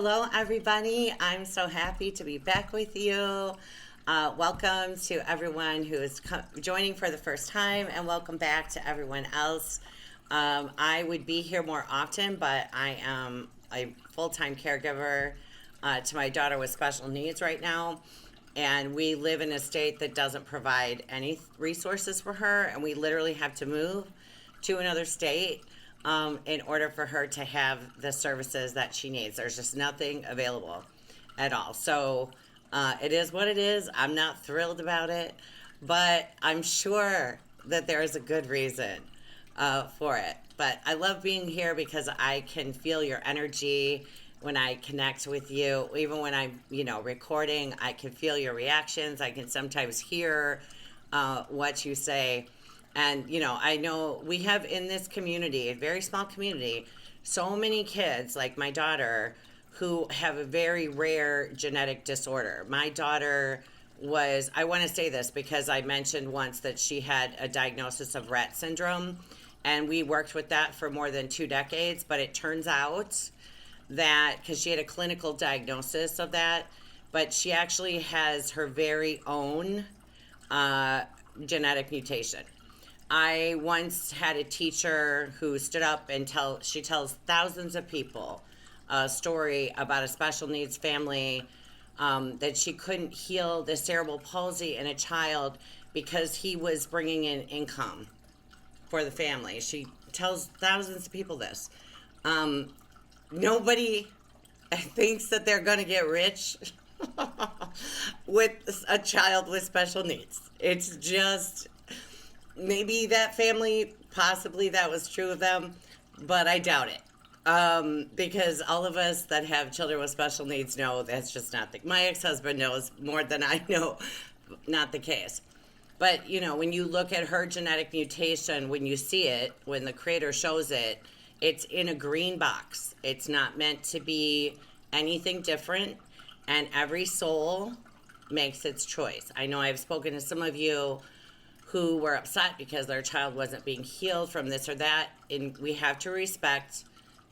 hello, everybody. I'm so happy to be back with you. Welcome to everyone who is joining for the first time, and welcome back to everyone else. I would be here more often, but I am a full time caregiver to my daughter with special needs right now. And we live in a state that doesn't provide any resources for her, and we literally have to move to another state in order for her to have the services that she needs. There's just nothing available at all. So it is what it is. I'm not thrilled about it, but I'm sure that there is a good reason for it. But I love being here because I can feel your energy when I connect with you. Even when I'm, recording, I can feel your reactions. I can sometimes hear what you say. And, I know we have in this community, a very small community, so many kids like my daughter who have a very rare genetic disorder. My daughter I want to say this because I mentioned once that she had a diagnosis of Rett syndrome, and we worked with that for more than 2 decades. But it turns out that, because she had a clinical diagnosis of that, but she actually has her very own genetic mutation. I once had a teacher who stood up and she tells thousands of people a story about a special needs family that she couldn't heal the cerebral palsy in a child because he was bringing in income for the family. She tells thousands of people this. Nobody thinks that they're going to get rich with a child with special needs. It's just... Maybe that family, possibly that was true of them, but I doubt it. Because all of us that have children with special needs know that's just not my ex-husband knows more than I know, not the case. But, when you look at her genetic mutation, when you see it, when the creator shows it, it's in a green box. It's not meant to be anything different, and every soul makes its choice. I know I've spoken to some of you who were upset because their child wasn't being healed from this or that, and we have to respect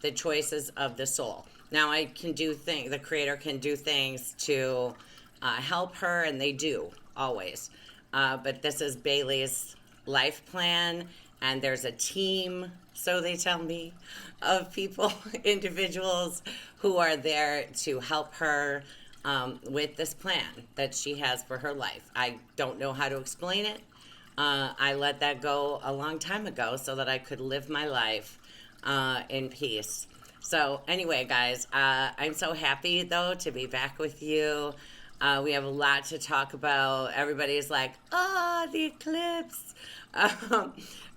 the choices of the soul. Now, the creator can do things to help her, and they do, always. But this is Bailey's life plan, and there's a team, so they tell me, of people, individuals who are there to help her with this plan that she has for her life. I don't know how to explain it. I let that go a long time ago so that I could live my life in peace. So anyway, guys, I'm so happy, though, to be back with you. We have a lot to talk about. Everybody's like, the eclipse.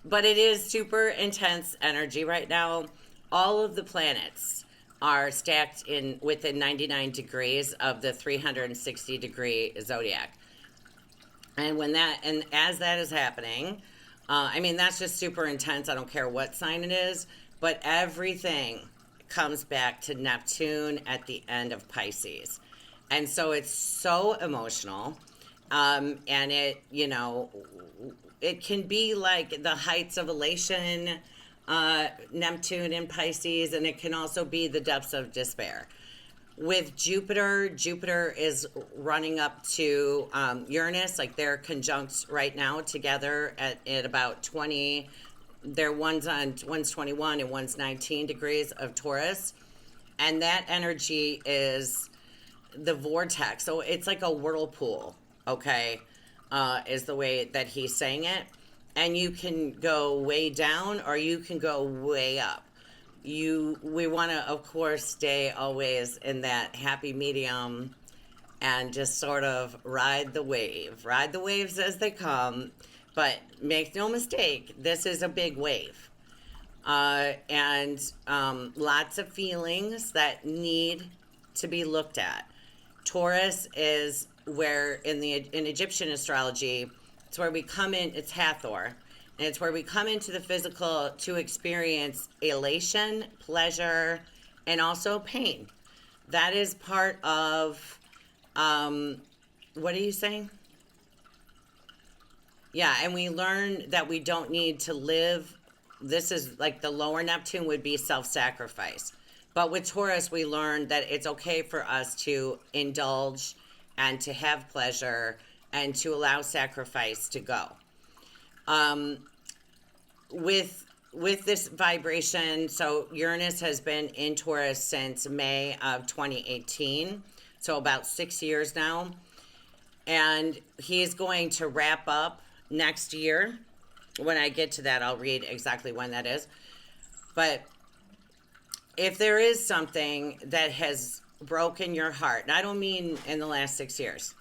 But it is super intense energy right now. All of the planets are stacked within 99 degrees of the 360-degree zodiac. And as that is happening, that's just super intense. I don't care what sign it is, but everything comes back to Neptune at the end of Pisces. And so it's so emotional. And it can be like the heights of elation, Neptune in Pisces, and it can also be the depths of despair. With Jupiter is running up to Uranus, like they're conjunct right now together at about 20. One's 21 and one's 19 degrees of Taurus, and that energy is the vortex. So it's like a whirlpool, okay, is the way that he's saying it. And you can go way down or you can go way up. We want to, of course, stay always in that happy medium and just sort of ride the waves as they come. But make no mistake, this is a big wave. And lots of feelings that need to be looked at. Taurus is where in Egyptian astrology, it's where we come in, it's Hathor. And it's where we come into the physical to experience elation, pleasure, and also pain. That is part of, what are you saying? Yeah, and we learn that we don't need to live. This is like the lower Neptune would be self-sacrifice. But with Taurus, we learned that it's okay for us to indulge and to have pleasure and to allow sacrifice to go. With this vibration, so Uranus has been in Taurus since May of 2018, so about 6 years now. And he's going to wrap up next year. When I get to that, I'll read exactly when that is. But if there is something that has broken your heart, and I don't mean in the last 6 years,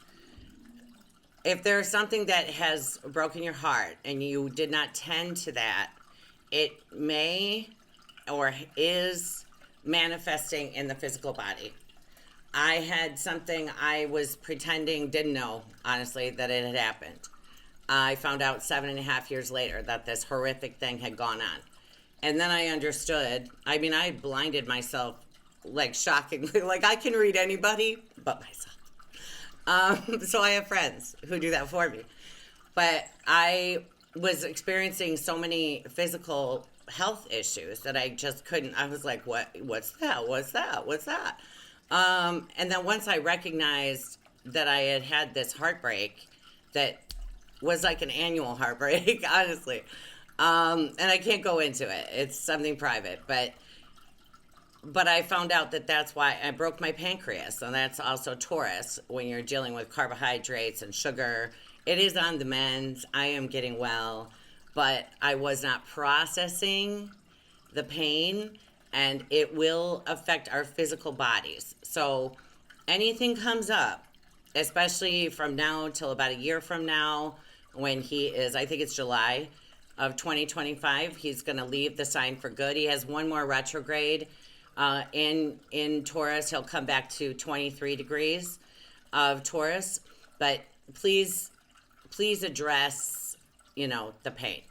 if there's something that has broken your heart and you did not tend to that, it may or is manifesting in the physical body. I had something I was pretending, didn't know, honestly, that it had happened. I found out 7.5 years later that this horrific thing had gone on. And then I understood. I mean, I blinded myself, like, shockingly. Like, I can read anybody but myself. So I have friends who do that for me. But I was experiencing so many physical health issues that I just couldn't. I was like, what's that? What's that? What's that? And then once I recognized that I had had this heartbreak that was like an annual heartbreak, honestly. And I can't go into it. It's something private. But I found out that that's why I broke my pancreas. And that's also Taurus when you're dealing with carbohydrates and sugar. It is on the mend. I am getting well. But I was not processing the pain. And it will affect our physical bodies. So anything comes up, especially from now till about a year from now, when he is, I think it's July of 2025, he's going to leave the sign for good. He has one more retrograde in Taurus. He'll come back to 23 degrees of Taurus. But please address, the pain.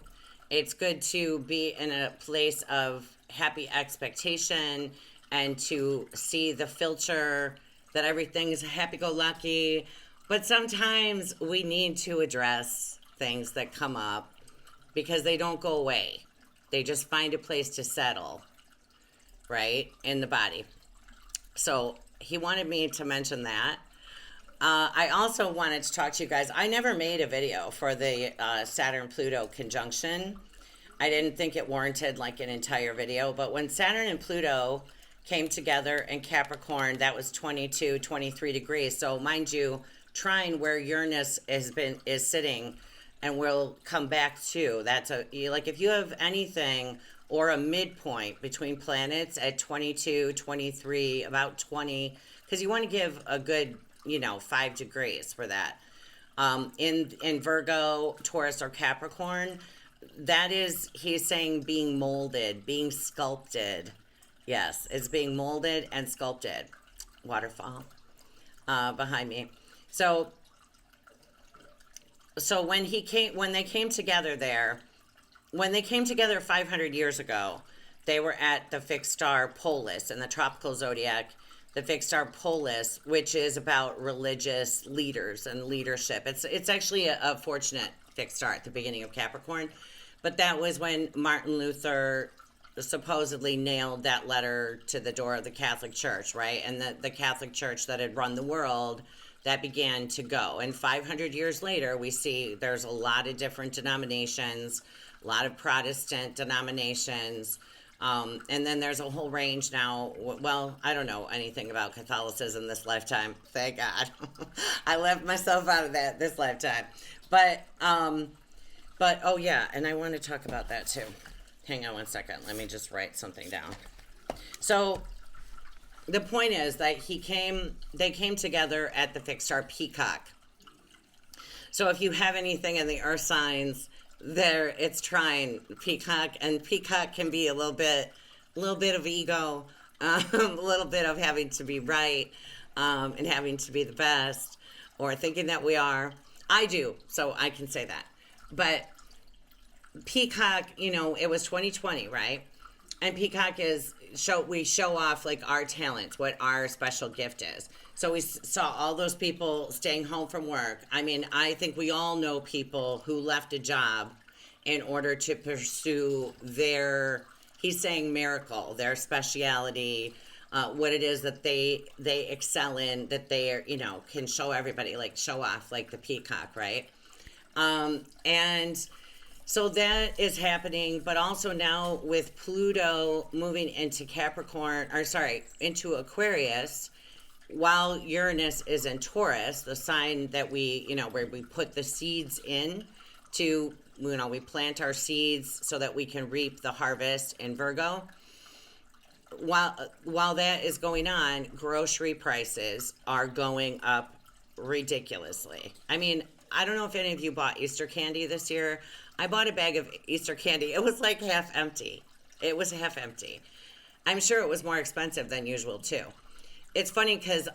It's good to be in a place of happy expectation and to see the filter that everything is happy-go-lucky. But sometimes we need to address things that come up because they don't go away. They just find a place to settle, right, in the body. So he wanted me to mention that. I also wanted to talk to you guys. I never made a video for the Saturn-Pluto conjunction. I didn't think it warranted like an entire video, but when Saturn and Pluto came together in Capricorn, that was 22, 23 degrees. So mind you, trine where Uranus is sitting, and we'll come back to. That's like if you have anything or a midpoint between planets at 22, 23, about 20, because you want to give a good, 5 degrees for that. In Virgo, Taurus, or Capricorn, that is, he's saying being molded, being sculpted. Yes, it's being molded and sculpted. Waterfall behind me. So when they came together 500 years ago, they were at the fixed star Polis in the tropical zodiac, the fixed star Polis, which is about religious leaders and leadership. It's actually a fortunate fixed star at the beginning of Capricorn. But that was when Martin Luther supposedly nailed that letter to the door of the Catholic Church, right? And the Catholic Church that had run the world, that began to go. And 500 years later, we see there's a lot of different denominations, a lot of Protestant denominations, and then there's a whole range now. Well, I don't know anything about Catholicism this lifetime, thank God. I left myself out of that this lifetime. But oh yeah, and I want to talk about that too. Hang on one second. Let me just write something down. So the point is that they came together at the fixed star Peacock. So if you have anything in the earth signs, there it's trine Peacock, and Peacock can be a little bit of ego, a little bit of having to be right, and having to be the best, or thinking that we are. I do, so I can say that. But Peacock, it was 2020, right? And Peacock we show off like our talents, what our special gift is. So we saw all those people staying home from work. I mean, I think we all know people who left a job in order to pursue he's saying miracle, their speciality, what it is that they excel in, that they are, can show everybody, like show off, like the peacock, right? And so that is happening, but also now with Pluto moving into Capricorn, or sorry, into Aquarius, while Uranus is in Taurus, the sign that where we put the seeds in to, we plant our seeds so that we can reap the harvest in Virgo. While that is going on, grocery prices are going up ridiculously. I mean, I don't know if any of you bought Easter candy this year. I bought a bag of Easter candy. It was like half empty. It was half empty. I'm sure it was more expensive than usual too. It's funny because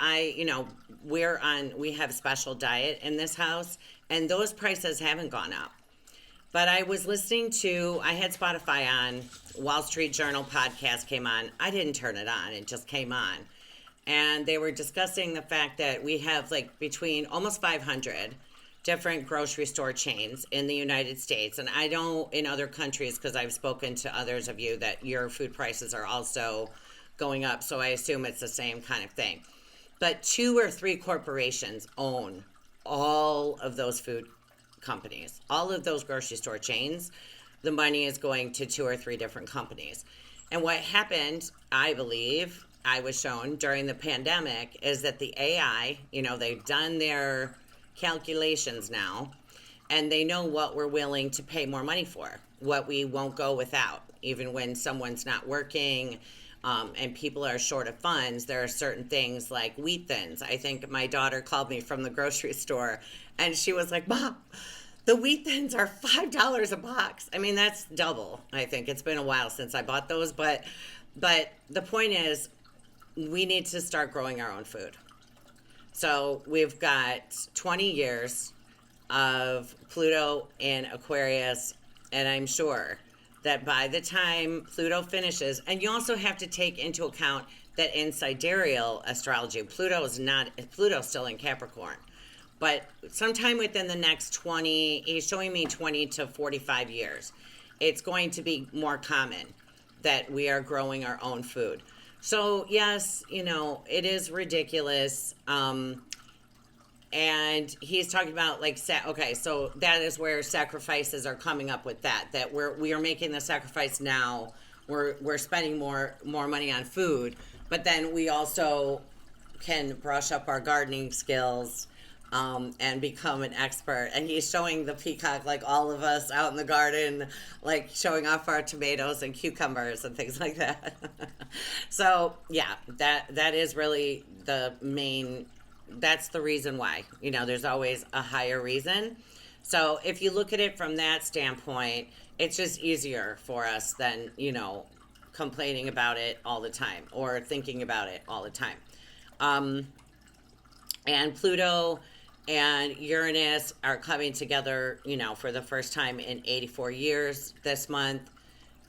we have special diet in this house, and those prices haven't gone up. But I was I had Spotify on, Wall Street Journal podcast came on. I didn't turn it on, it just came on. And they were discussing the fact that we have like between almost 500 different grocery store chains in the United States. And I don't in other countries, because I've spoken to others of you that your food prices are also going up. So I assume it's the same kind of thing. But 2 or 3 corporations own all of those food companies, all of those grocery store chains. The money is going to 2 or 3 different companies. And what happened, I believe, I was shown during the pandemic, is that the AI, they've done their calculations now, and they know what we're willing to pay more money for, what we won't go without, even when someone's not working. And people are short of funds. There are certain things like wheat thins. I think my daughter called me from the grocery store and she was like, Mom, the wheat thins are $5 a box. I mean, that's double. I think it's been a while since I bought those, but the point is we need to start growing our own food. So we've got 20 years of Pluto in Aquarius, and I'm sure that by the time Pluto finishes, and you also have to take into account that in sidereal astrology, Pluto's still in Capricorn. But sometime within the next he's showing me 20 to 45 years, it's going to be more common that we are growing our own food. So yes, it is ridiculous. And he's talking about so that is where sacrifices are coming up with that we are making the sacrifice now. We're spending more money on food, but then we also can brush up our gardening skills and become an expert. And he's showing the peacock, like all of us out in the garden, like showing off our tomatoes and cucumbers and things like that. So yeah, that is really the main. That's the reason why, there's always a higher reason. So if you look at it from that standpoint, it's just easier for us than, complaining about it all the time or thinking about it all the time. And Pluto and Uranus are coming together, for the first time in 84 years this month.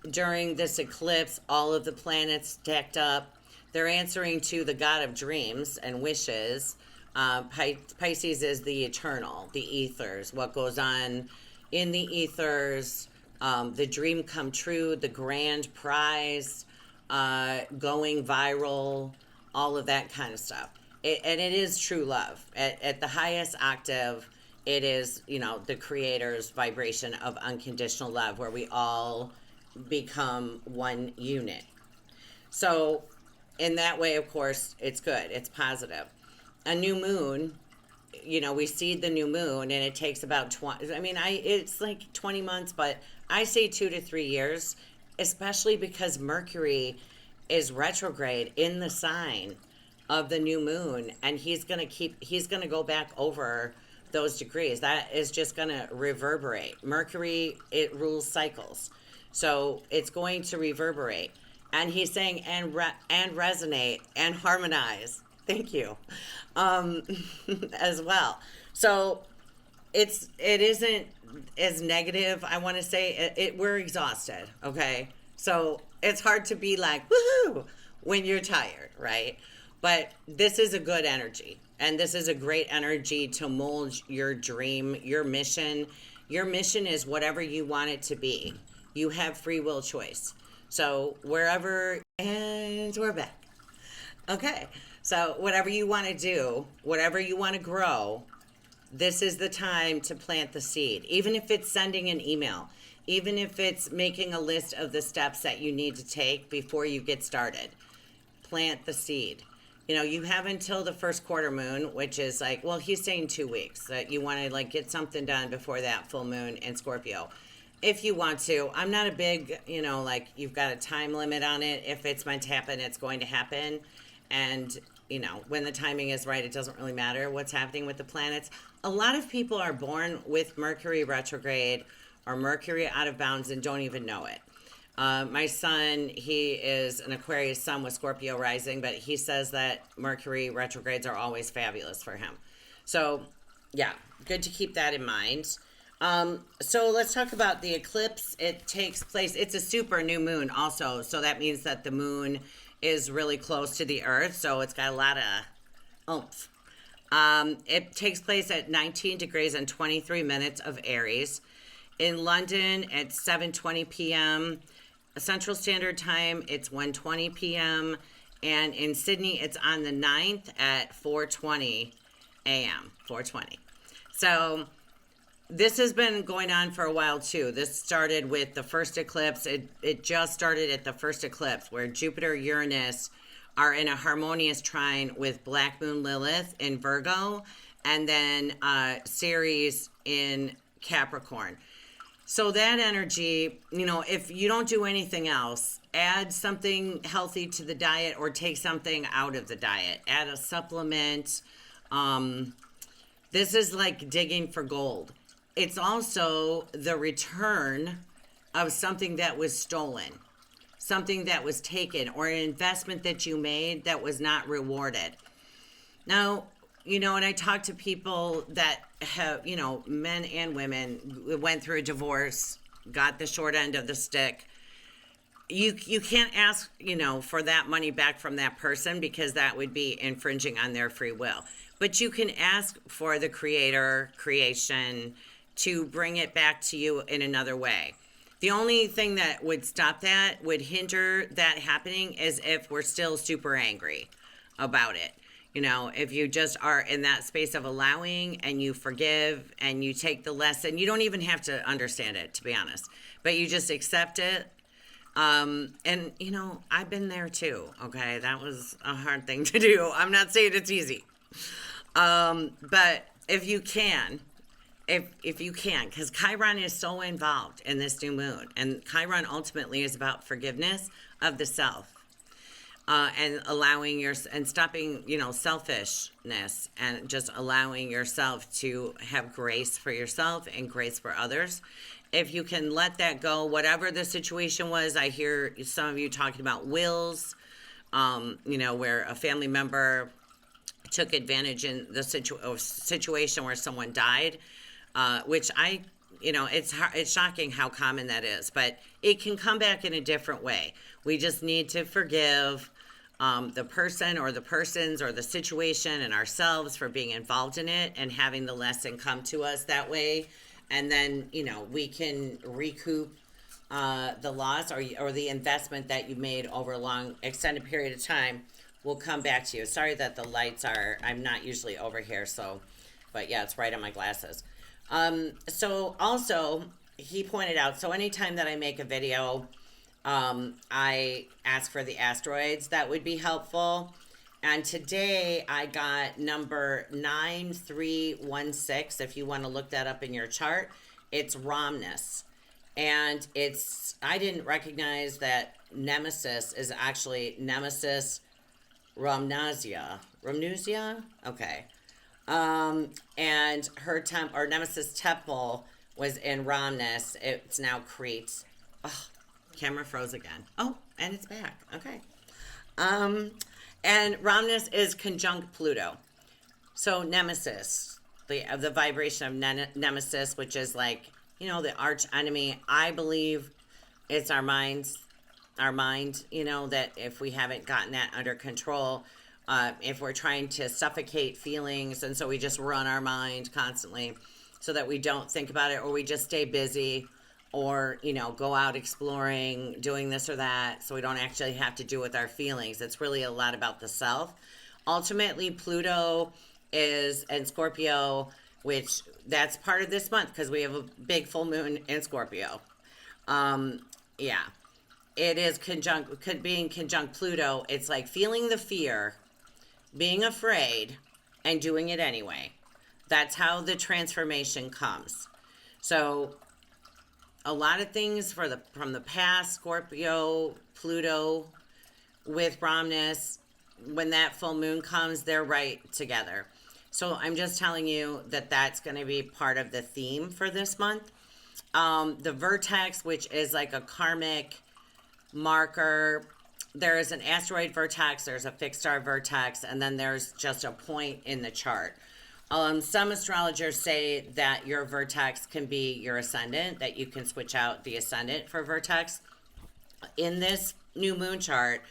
During this eclipse, all of the planets stacked up. They're answering to the god of dreams and wishes. Pisces is the eternal, the ethers, what goes on in the ethers, the dream come true, the grand prize, going viral, all of that kind of stuff. And it is true love. At the highest octave, it is, the creator's vibration of unconditional love, where we all become one unit. So in that way, of course, it's good. It's positive. A new moon, we seed the new moon, and it takes about 20, it's like 20 months, but I say 2 to 3 years, especially because Mercury is retrograde in the sign of the new moon, and he's going to go back over those degrees. That is just going to reverberate. Mercury, it rules cycles. So it's going to reverberate. And he's saying, and resonate and harmonize. Thank you. As well. So it isn't as negative. I want to say we're exhausted. Okay. So it's hard to be like, woohoo, when you're tired, right? But this is a good energy, and this is a great energy to mold your dream, your mission. Your mission is whatever you want it to be. You have free will choice. So and we're back. Okay. So, whatever you want to do, whatever you want to grow, this is the time to plant the seed. Even if it's sending an email, even if it's making a list of the steps that you need to take before you get started, plant the seed. You know, you have until the first quarter moon, which is like, well, he's saying 2 weeks, that you want to like get something done before that full moon in Scorpio. If you want to, I'm not a big, you know, like you've got a time limit on it. If it's meant to happen, it's going to happen. And, you know, when the timing is right, it doesn't really matter what's happening with the planets. A lot of people are born with Mercury retrograde or Mercury out of bounds and don't even know it. My son, he is an Aquarius sun with Scorpio rising, but he says that Mercury retrogrades are always fabulous for him. So, yeah, good to keep that in mind. So let's talk about the eclipse. It takes place, it's a super new moon also, so that means that the moon is really close to the earth, so it's got a lot of oomph. It takes place at 19 degrees and 23 minutes of Aries. In London, at 7:20 p.m. Central Standard Time, it's 1:20 p.m. And in Sydney, it's on the 9th at 4:20 a.m. 4:20. So this has been going on for a while too. This started with the first eclipse. It just started at the first eclipse where Jupiter, Uranus are in a harmonious trine with Black Moon Lilith in Virgo, and then Ceres in Capricorn. So that energy, you know, if you don't do anything else, add something healthy to the diet or take something out of the diet. Add a supplement. This is like digging for gold. It's also the return of something that was stolen, something that was taken, or an investment that you made that was not rewarded. Now, you know, and I talk to people that have, you know, men and women went through a divorce, got the short end of the stick. You can't ask, you know, for that money back from that person because that would be infringing on their free will. But you can ask for the creation to bring it back to you in another way. The only thing that would stop that, would hinder that happening, is if we're still super angry about it. You know, if you just are in that space of allowing and you forgive and you take the lesson, you don't even have to understand it, to be honest, but you just accept it. And, you know, I've been there too, okay? That was a hard thing to do. I'm not saying it's easy. But if you can, if you can, because Chiron is so involved in this new moon, and Chiron ultimately is about forgiveness of the self. And allowing and stopping, you know, selfishness and just allowing yourself to have grace for yourself and grace for others. If you can let that go, whatever the situation was, I hear some of you talking about wills, you know, where a family member took advantage in the situation where someone died, which you know, it's shocking how common that is, but it can come back in a different way. We just need to forgive the person or the persons or the situation and ourselves for being involved in it and having the lesson come to us that way. And then, you know, we can recoup the loss or the investment that you made over a long extended period of time will come back to you. Sorry that the lights are, I'm not usually over here, so, but yeah, it's right on my glasses. So also, he pointed out, so anytime that I make a video, I ask for the asteroids that would be helpful. And today I got number 9316. If you want to look that up in your chart, it's Romnus. And I didn't recognize that Nemesis is actually Nemesis Romnazia. Romnuzia? Okay. And her Nemesis temple was in Romnus. It's now Crete. Oh, camera froze again. Oh, and it's back. Okay. And Romnus is conjunct Pluto. So Nemesis, the vibration of Nemesis, which is like, you know, the arch enemy. I believe it's our mind, you know, that if we haven't gotten that under control, if we're trying to suffocate feelings, and so we just run our mind constantly so that we don't think about it, or we just stay busy, or, go out exploring, doing this or that, so we don't actually have to do with our feelings. It's really a lot about the self. Ultimately, Pluto is in Scorpio, which that's part of this month because we have a big full moon in Scorpio. Yeah, it is being conjunct Pluto. It's like feeling the fear, being afraid, and doing it anyway. That's how the transformation comes. So a lot of things from the past, Scorpio, Pluto, with Romnus, when that full moon comes, they're right together. So I'm just telling you that that's going to be part of the theme for this month. The vertex, which is like a karmic marker. There is an asteroid vertex, there's a fixed star vertex, and then there's just a point in the chart. Some astrologers say that your vertex can be your ascendant, that you can switch out the ascendant for vertex. In this new moon chart,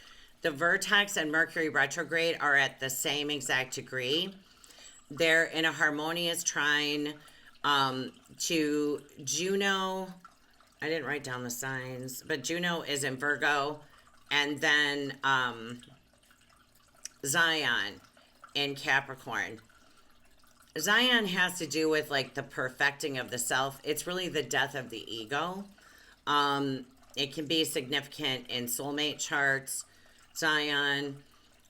the vertex and Mercury retrograde are at the same exact degree. They're in a harmonious trine to Juno. I didn't write down the signs, but Juno is in Virgo, and then Zion in Capricorn. Zion has to do with like the perfecting of the self. It's really the death of the ego. It can be significant in soulmate charts. Zion,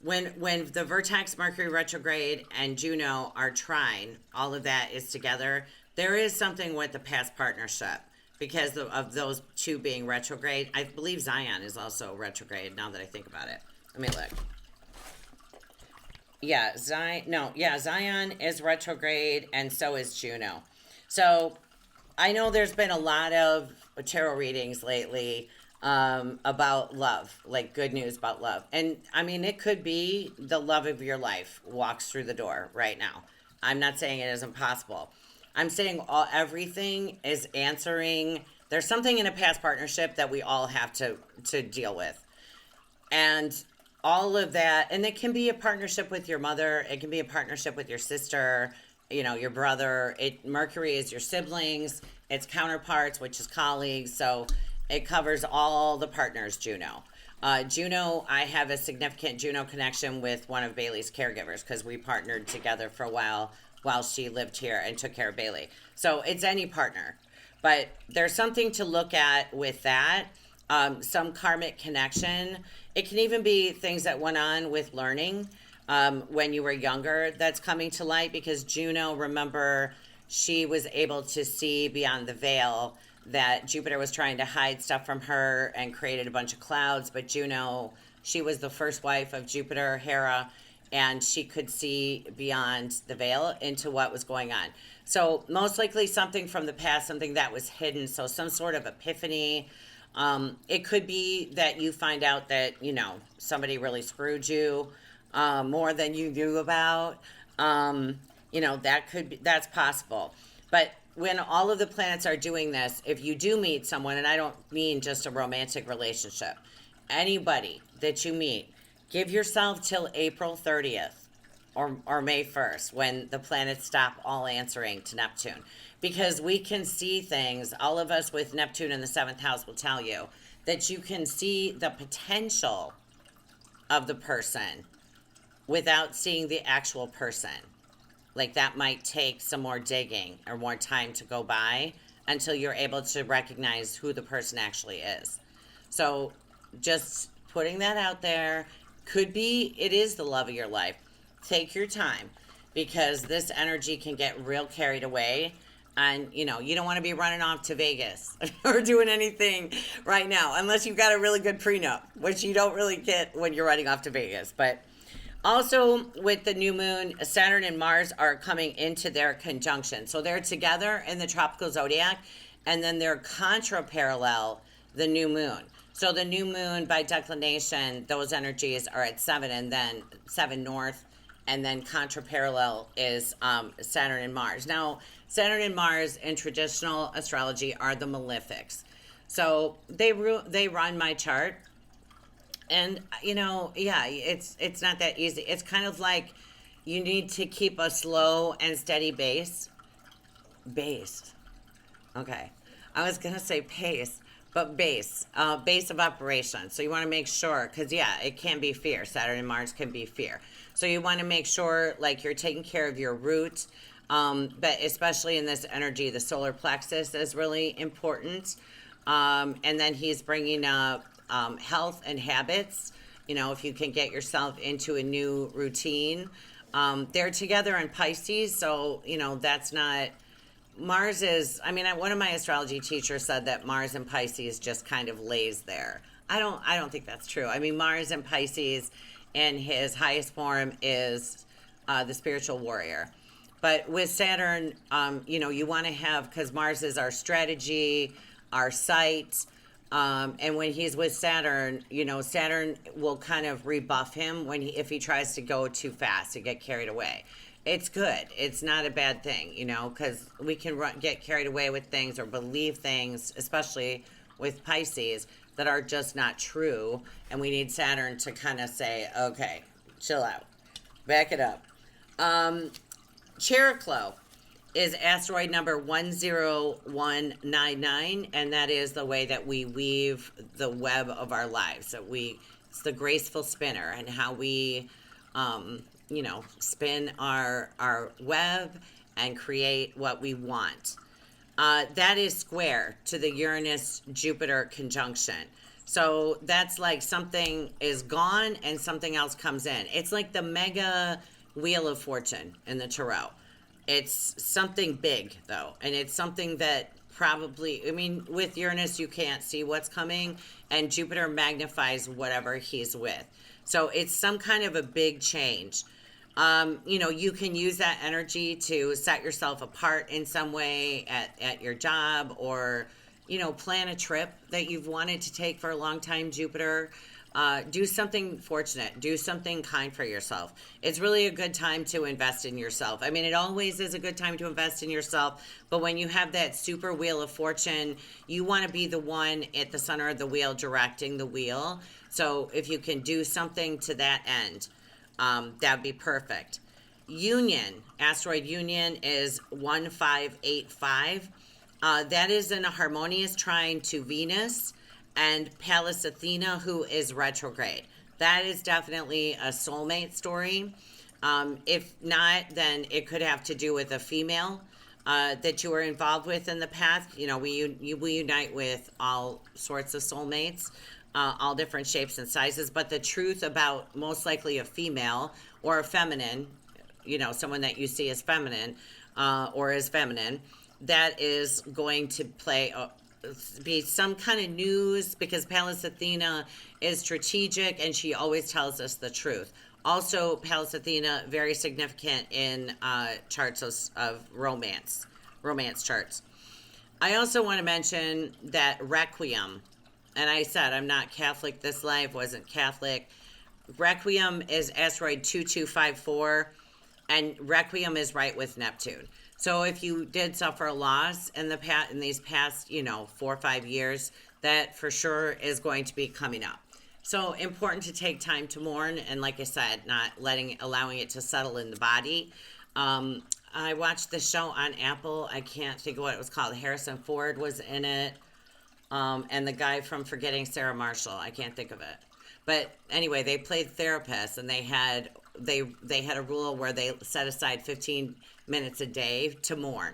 when the vertex, Mercury retrograde, and Juno are trine, all of that is together. There is something with the past partnership because of those two being retrograde. I believe Zion is also retrograde now that I think about it. Let me look. Yeah, Zion is retrograde, and so is Juno. So I know there's been a lot of tarot readings lately about love, like good news about love. And I mean, it could be the love of your life walks through the door right now. I'm not saying it isn't possible. I'm saying everything is answering. There's something in a past partnership that we all have to deal with. And all of that, and it can be a partnership with your mother, it can be a partnership with your sister, your brother. Mercury is your siblings, it's counterparts, which is colleagues, so it covers all the partners. Juno, I have a significant Juno connection with one of Bailey's caregivers because we partnered together for a while she lived here and took care of Bailey. So it's any partner, but there's something to look at with that. Some karmic connection. It can even be things that went on with learning when you were younger that's coming to light, because Juno, remember, she was able to see beyond the veil that Jupiter was trying to hide stuff from her and created a bunch of clouds. But Juno, she was the first wife of Jupiter, Hera, and she could see beyond the veil into what was going on. So most likely something from the past, something that was hidden. So some sort of epiphany. It could be that you find out that, somebody really screwed you more than you knew about. That's possible. But when all of the planets are doing this, if you do meet someone, and I don't mean just a romantic relationship, anybody that you meet, give yourself till April 30th or May 1st when the planets stop all answering to Neptune. Because we can see things, all of us with Neptune in the 7th house will tell you, that you can see the potential of the person without seeing the actual person. Like that might take some more digging or more time to go by until you're able to recognize who the person actually is. So just putting that out there, it is the love of your life. Take your time, because this energy can get real carried away. And, you don't want to be running off to Vegas or doing anything right now, unless you've got a really good prenup, which you don't really get when you're running off to Vegas. But also with the new moon, Saturn and Mars are coming into their conjunction. So they're together in the tropical zodiac, and then they're contra-parallel the new moon. So the new moon, by declination, those energies are at 7, and then 7 north, and then contra-parallel is Saturn and Mars. Now, Saturn and Mars in traditional astrology are the malefics. So they run my chart. And, it's not that easy. It's kind of like you need to keep a slow and steady base. Okay. I was going to say pace, but base of operation. So you want to make sure, because yeah, it can be fear. Saturn and Mars can be fear. So you want to make sure like you're taking care of your root, but especially in this energy, the solar plexus is really important. And then he's bringing up health and habits. You know, if you can get yourself into a new routine. They're together in Pisces, so, you know, that's not. Mars is, I mean, one of my astrology teachers said that Mars in Pisces just kind of lays there. I don't think that's true. I mean, Mars in Pisces in his highest form is the spiritual warrior. But with Saturn, you know, you want to have, because Mars is our strategy, our sight. And when he's with Saturn, you know, Saturn will kind of rebuff him if he tries to go too fast, to get carried away. It's good. It's not a bad thing, you know, because we can get carried away with things or believe things, especially with Pisces, that are just not true. And we need Saturn to kind of say, okay, chill out, back it up. Cheroklo is asteroid number 10199, and that is the way that we weave the web of our lives. So it's the graceful spinner, and how we you know, spin our web and create what we want. That is square to the Uranus-Jupiter conjunction. So that's like something is gone and something else comes in. It's like the mega wheel of fortune in the tarot. It's something big, though, and it's something that probably, I mean, with Uranus, you can't see what's coming, and Jupiter magnifies whatever he's with. So it's some kind of a big change. You know, you can use that energy to set yourself apart in some way at your job, or, you know, plan a trip that you've wanted to take for a long time, Jupiter. Do something fortunate. Do something kind for yourself. It's really a good time to invest in yourself. I mean, it always is a good time to invest in yourself, but when you have that super wheel of fortune, you want to be the one at the center of the wheel, directing the wheel. So if you can do something to that end, that'd be perfect. Union, asteroid Union is 1585. That is in a harmonious trine to Venus and Pallas Athena, who is retrograde. That is definitely a soulmate story. If not, then it could have to do with a female that you were involved with in the past. You know, we unite with all sorts of soulmates, all different shapes and sizes. But the truth about most likely a female or a feminine, you know, someone that you see as feminine or as feminine, that is going to be some kind of news, because Pallas Athena is strategic and she always tells us the truth. Also, Pallas Athena, very significant in charts of romance charts. I also want to mention that Requiem, and I said I'm not Catholic, this life wasn't Catholic. Requiem is asteroid 2254, and Requiem is right with Neptune. So if you did suffer a loss in these past, you know, 4 or 5 years, that for sure is going to be coming up. So important to take time to mourn, and like I said, not allowing it to settle in the body. I watched the show on Apple. I can't think of what it was called. Harrison Ford was in it, and the guy from Forgetting Sarah Marshall. I can't think of it. But anyway, they played therapists, and they had a rule where they set aside 15 minutes a day to mourn.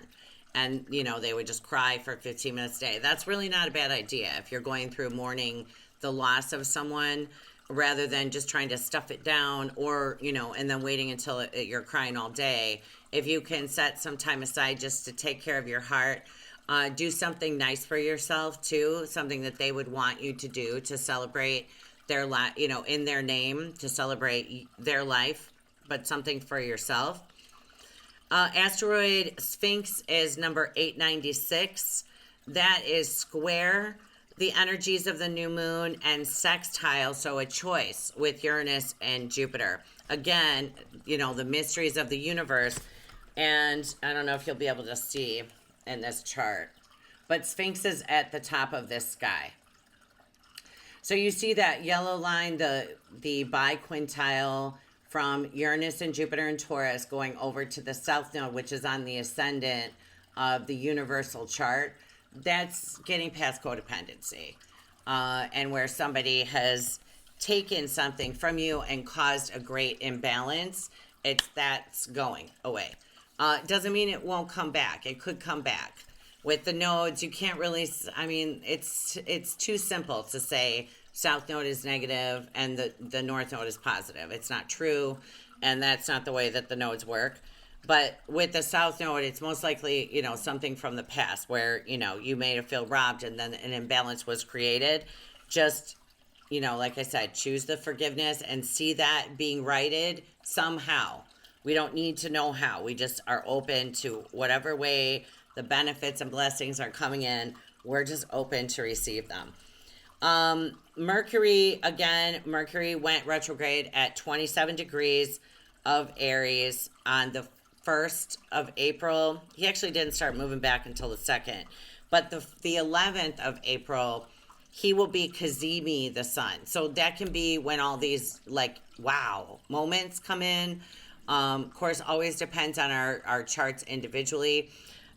And, you know, they would just cry for 15 minutes a day. That's really not a bad idea if you're going through mourning the loss of someone, rather than just trying to stuff it down, or, you know, and then waiting until you're crying all day. If you can set some time aside just to take care of your heart, do something nice for yourself too, something that they would want you to do to celebrate their you know, in their name, to celebrate their life, but something for yourself. Asteroid Sphinx is number 896. That is square the energies of the new moon and sextile, so a choice with Uranus and Jupiter. Again, you know, the mysteries of the universe. And I don't know if you'll be able to see in this chart, but Sphinx is at the top of this sky. So you see that yellow line, the biquintile from Uranus and Jupiter and Taurus going over to the south node, which is on the ascendant of the universal chart. that's getting past codependency, and where somebody has taken something from you and caused a great imbalance. That's going away. Doesn't mean it won't come back. It could come back. With the nodes, you can't really. I mean, it's too simple to say south node is negative and the north node is positive. It's not true, and that's not the way that the nodes work. But with the south node, it's most likely, something from the past where, you made it feel robbed and then an imbalance was created. Just, like I said, choose the forgiveness and see that being righted somehow. We don't need to know how. We just are open to whatever way the benefits and blessings are coming in. We're just open to receive them. Mercury went retrograde at 27 degrees of Aries on the 1st of April. He actually didn't start moving back until the 2nd. But the 11th of April, he will be Kazemi the sun. So that can be when all these, wow moments come in. Of course, always depends on our charts individually.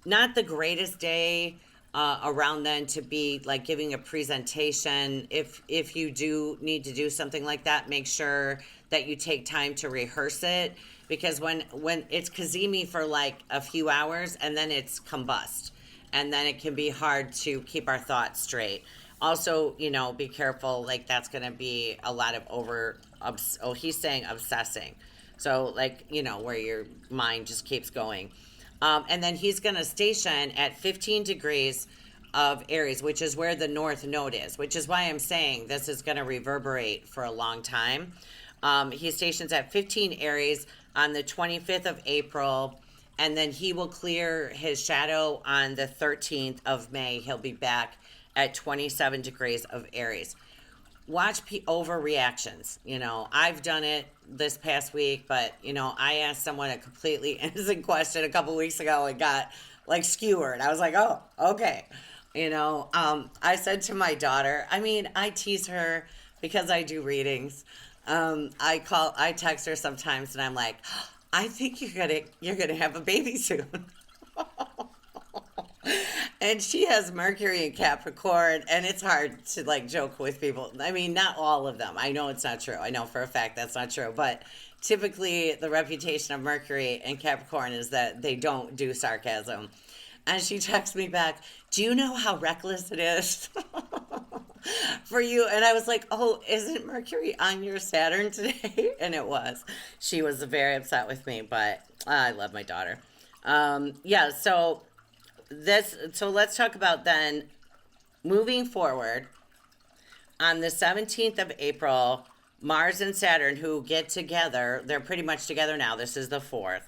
Not the greatest day around then to be giving a presentation. If you do need to do something like that, make sure that you take time to rehearse it, because when it's Kazemi for a few hours and then it's combust, and then it can be hard to keep our thoughts straight. Also, be careful, that's going to be a lot of he's saying obsessing. So where your mind just keeps going. And then he's going to station at 15 degrees of Aries, which is where the north node is, which is why I'm saying this is going to reverberate for a long time. He stations at 15 Aries on the 25th of April, and then he will clear his shadow on the 13th of May. He'll be back at 27 degrees of Aries. Watch overreactions. I've done it this past week, but, I asked someone a completely innocent question a couple weeks ago and got, skewered. I was like, oh, okay. I said to my daughter, I tease her because I do readings. I text her sometimes and I'm like, I think you're gonna have a baby soon. And she has Mercury in Capricorn, and it's hard to joke with people. Not all of them. I know it's not true. I know for a fact that's not true. But typically the reputation of Mercury in Capricorn is that they don't do sarcasm. And she texts me back, do you know how reckless it is for you? And I was like, oh, isn't Mercury on your Saturn today? And it was. She was very upset with me, but I love my daughter. So let's talk about then moving forward. On the 17th of April, Mars and Saturn, who get together, they're pretty much together now. This is the 4th.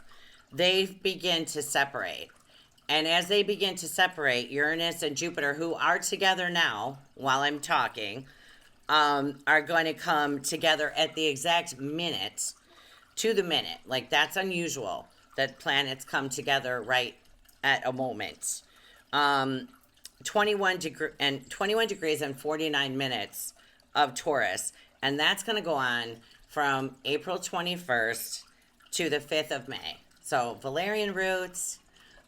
They begin to separate. And as they begin to separate, Uranus and Jupiter, who are together now while I'm talking, are going to come together at the exact minute, to the minute. That's unusual that planets come together right at a moment. 21 degrees and 49 minutes of Taurus. And that's going to go on from April 21st to the 5th of May. So valerian roots,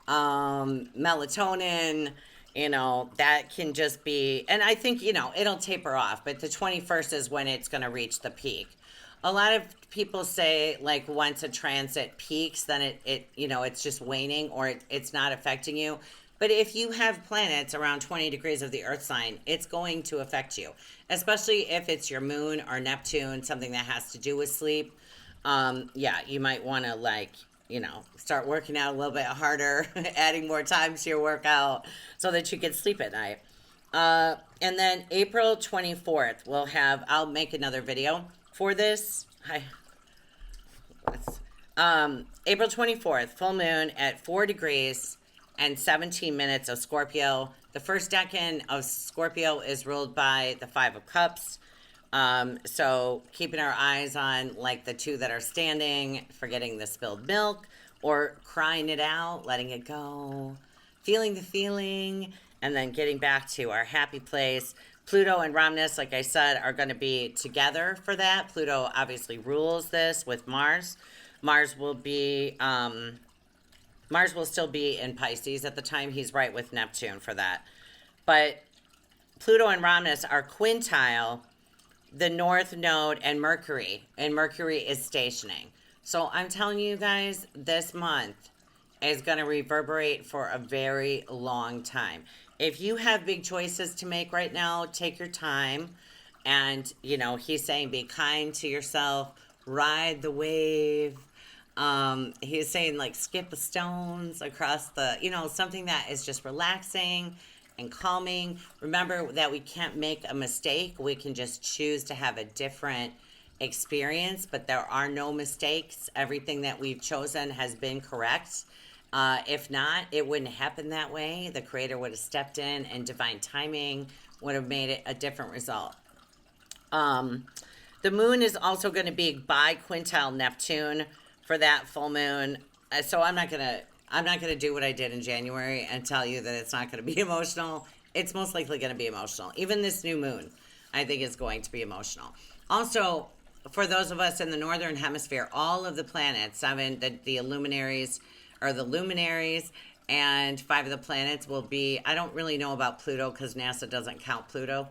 melatonin, that can just be, and I think, it'll taper off, but the 21st is when it's going to reach the peak. A lot of people say once a transit peaks, then it's just waning or it's not affecting you. But if you have planets around 20 degrees of the Earth sign, it's going to affect you, especially if it's your moon or Neptune, something that has to do with sleep. You might want to start working out a little bit harder, adding more time to your workout so that you can sleep at night. And then April 24th, I'll make another video for this. April 24th, full moon at 4 degrees and 17 minutes of Scorpio. The first decan of Scorpio is ruled by the 5 of Cups. So keeping our eyes on the 2 that are standing, forgetting the spilled milk, or crying it out, letting it go, feeling the feeling, and then getting back to our happy place. Pluto and Ramnus, like I said, are going to be together for that. Pluto obviously rules this with Mars. Mars will still be in Pisces at the time. He's right with Neptune for that. But Pluto and Ramnus are quintile, the North Node, and Mercury is stationing. So I'm telling you guys, this month is going to reverberate for a very long time. If you have big choices to make right now, take your time. And, he's saying be kind to yourself, ride the wave. He's saying like skip the stones across the, something that is just relaxing and calming. Remember that we can't make a mistake. We can just choose to have a different experience, but there are no mistakes. Everything that we've chosen has been correct. If not, it wouldn't happen that way. The creator would have stepped in and divine timing would have made it a different result. The moon is also going to be by quintile Neptune for that full moon. So I'm not gonna do what I did in January and tell you that it's not gonna be emotional. It's most likely gonna be emotional. Even this new moon, I think, is going to be emotional. Also, for those of us in the northern hemisphere, all of the planets, the luminaries and 5 of the planets will be. I don't really know about Pluto because NASA doesn't count Pluto.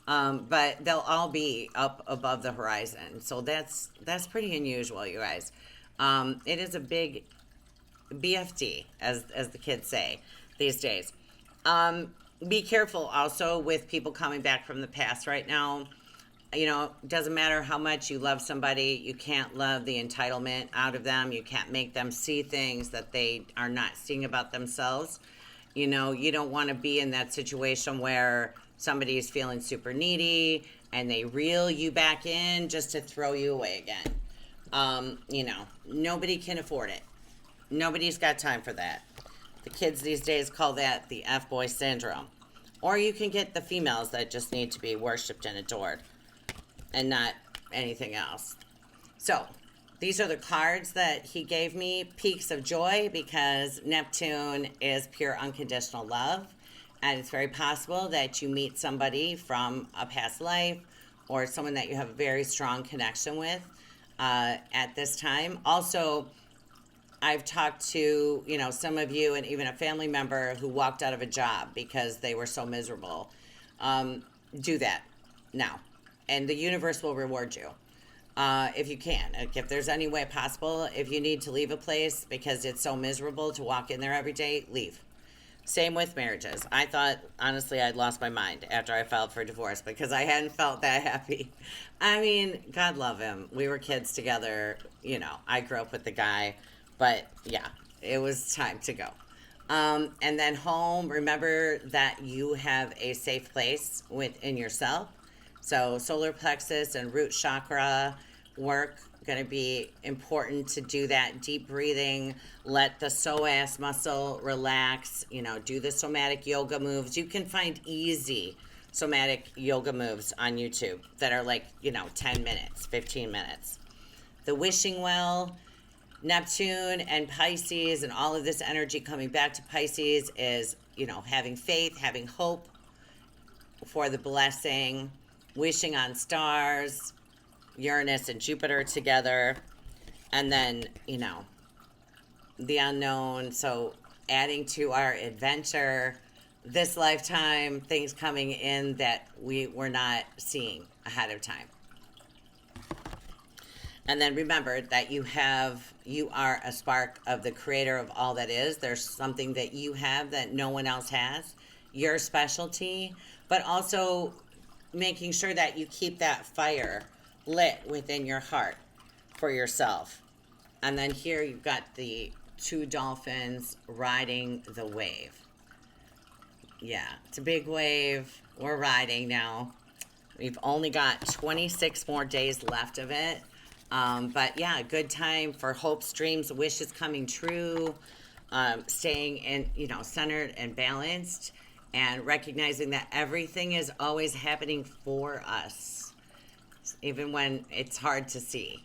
But they'll all be up above the horizon. So that's pretty unusual, you guys. It is a big BFD, as the kids say these days. Be careful also with people coming back from the past right now. Doesn't matter how much you love somebody, you can't love the entitlement out of them. You can't make them see things that they are not seeing about themselves. You don't want to be in that situation where somebody is feeling super needy and they reel you back in just to throw you away again. Nobody can afford it. Nobody's got time for that. The kids these days call that the F-boy syndrome. Or you can get the females that just need to be worshipped and adored and not anything else. So, these are the cards that he gave me. Peaks of joy, because Neptune is pure unconditional love. And it's very possible that you meet somebody from a past life or someone that you have a very strong connection with at this time. Also, I've talked to, some of you and even a family member who walked out of a job because they were so miserable. Do that now. And the universe will reward you if you can. If there's any way possible, if you need to leave a place because it's so miserable to walk in there every day, leave. Same with marriages. I thought, honestly, I'd lost my mind after I filed for divorce because I hadn't felt that happy. I mean, God love him. We were kids together. I grew up with the guy. But, yeah, it was time to go. And then home, remember that you have a safe place within yourself. So solar plexus and root chakra work, going to be important to do that deep breathing. Let the psoas muscle relax. Do the somatic yoga moves. You can find easy somatic yoga moves on YouTube that are like, 10 minutes, 15 minutes. The wishing well, Neptune and Pisces and all of this energy coming back to Pisces is, having faith, having hope for the blessing, wishing on stars, Uranus and Jupiter together, and then, the unknown. So adding to our adventure this lifetime, things coming in that we were not seeing ahead of time. And then remember that you are a spark of the creator of all that is. There's something that you have that no one else has, your specialty, but also making sure that you keep that fire lit within your heart for yourself. And then here you've got the 2 dolphins riding the wave. Yeah, it's a big wave. We're riding now. We've only got 26 more days left of it. But yeah, a good time for hopes, dreams, wishes coming true, staying in, centered and balanced, and recognizing that everything is always happening for us, even when it's hard to see.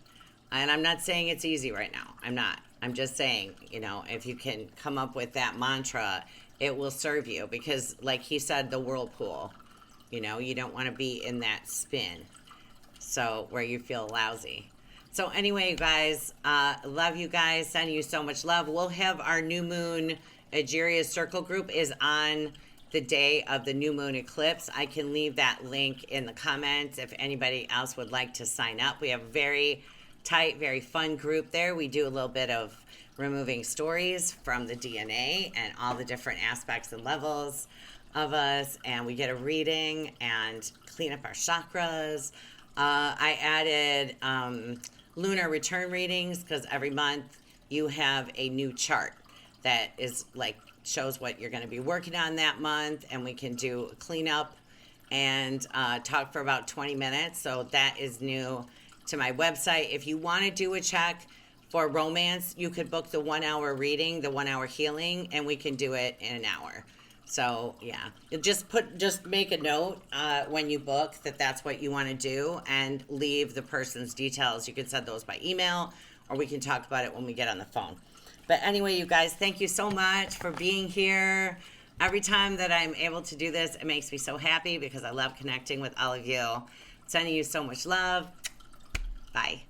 And I'm not saying it's easy right now. I'm not. I'm just saying, if you can come up with that mantra, it will serve you, because like he said, the whirlpool, you don't want to be in that spin. So where you feel lousy. So anyway, guys, love you guys. Send you so much love. We'll have our new moon Ageria's circle group is on the day of the new moon eclipse. I can leave that link in the comments if anybody else would like to sign up. We have a very tight, very fun group there. We do a little bit of removing stories from the DNA and all the different aspects and levels of us, and we get a reading and clean up our chakras. I added lunar return readings because every month you have a new chart that is like shows what you're going to be working on that month, and we can do a cleanup and talk for about 20 minutes. So that is new to my website. If you want to do a check for romance, you could book the 1 hour reading, the 1 hour healing, and we can do it in an hour. So yeah, just make a note when you book that that's what you want to do, and leave the person's details. You can send those by email, or we can talk about it when we get on the phone. But anyway, you guys, thank you so much for being here. Every time that I'm able to do this, it makes me so happy because I love connecting with all of you. Sending you so much love. Bye.